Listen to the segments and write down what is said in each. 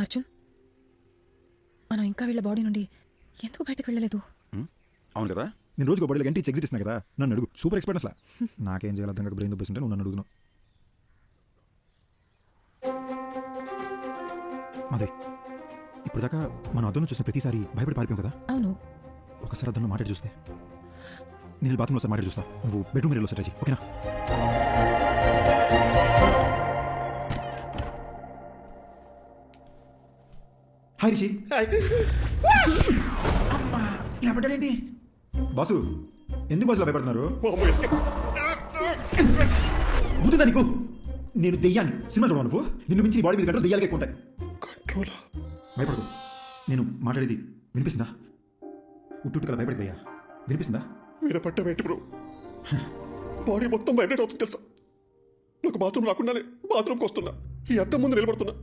అర్జున్, మనం ఇంకా వీళ్ళ బాడీ నుండి ఎందుకు బయటకు వెళ్ళలేదు? అవును కదా, నేను రోజుకు బాడీలో గంట ఎగ్జిట్ ఇస్తున్నా కదా, నన్ను అడుగు. సూపర్ ఎక్స్పర్ట్ అసలు. నాకేం చేయాలి అర్థం కాక బ్రెయిన్ దొబ్బేస్తుంటే నువ్వు నన్ను అడుగుతున్నావు. మాధవి, ఇప్పుడు దాకా మనం అద్దంలో చూసిన ప్రతిసారి భయపడి పారిపోయాం కదా. అవును. ఒకసారి అద్దంలో మాట్లాడి చూస్తే. నేను బాత్రూంలో సార్ మాట్లాడి చూస్తా, నువ్వు బెడ్రూమ్ ఏరియాలో సెట్ అయ్యి, ఓకేనా? హాయ్ రిషి. అమ్మా, ఇలా పడ్డాడేంటి? బాసు, ఎందుకు బాసులో భయపడుతున్నారు? గుర్తుందా నీకు? నేను దెయ్యాన్ని. సినిమా చూడవు నువ్వు? నిన్ను మించి బాడీ మీద కంట్రోల్ దెయ్యాలకి ఎక్కువ ఉంటాయి. కంట్రోలా? భయపడదు. నేను మాట్లాడేది వినిపిస్తుందా? ఉట్టుకల భయపడిపోయా. వినిపిస్తుందా? వినపట్టమేంటి బ్రో? బాడీ మొత్తం వైబ్రేట్ అవుతుంది తెలుసా? నాకు బాత్రూమ్ రాకుండానే బాత్రూమ్కి వస్తున్నా, ఈ అద్దం ముందు నిలబడుతున్నా.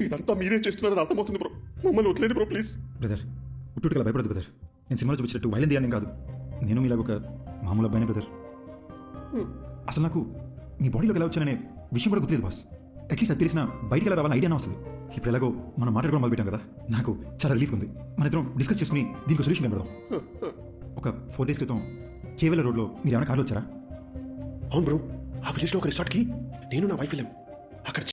ఇదంతా మీరే చేస్తున్నారని అర్థమవుతుంది బ్రో. మమ్మల్ని వదిలేదు బ్రో ప్లీజ్. బ్రదర్, ఉట్టుకల భయపడదు బ్రదర్. నేను సినిమాలో చూపించినట్టు వైలెన్ దెయ్యాన్ని కాదు. నేను మీలాగ ఒక మామూలు అబ్బాయినే బ్రదర్. అసలు నాకు మీ బాడీలోకి ఎలా వచ్చాననే విషయం కూడా గుర్తులేదు బాస్. అట్లీస్ట్ అది తెలిసిన బయటికి ఎలా రావాలని ఐడియా వస్తుంది. ఇప్పుడు ఎలాగో మనం మాట్లాడుకోవడం మొదలుపెట్టాం కదా, నాకు చాలా రిలీఫ్ ఉంది. మన ఇద్దరం డిస్కస్ చేసుకుని దీనికి సొల్యూషన్ కనబడదాం. ఒక 4 days క్రితం చేవెళ్ళ రోడ్లో మీరు ఏమైనా కార్లో వచ్చారా? అవును బ్రో, ఆ విలేజ్లో ఒక రిసార్ట్కి నేను నా వైఫ్ వెళ్ళాం. అక్కడ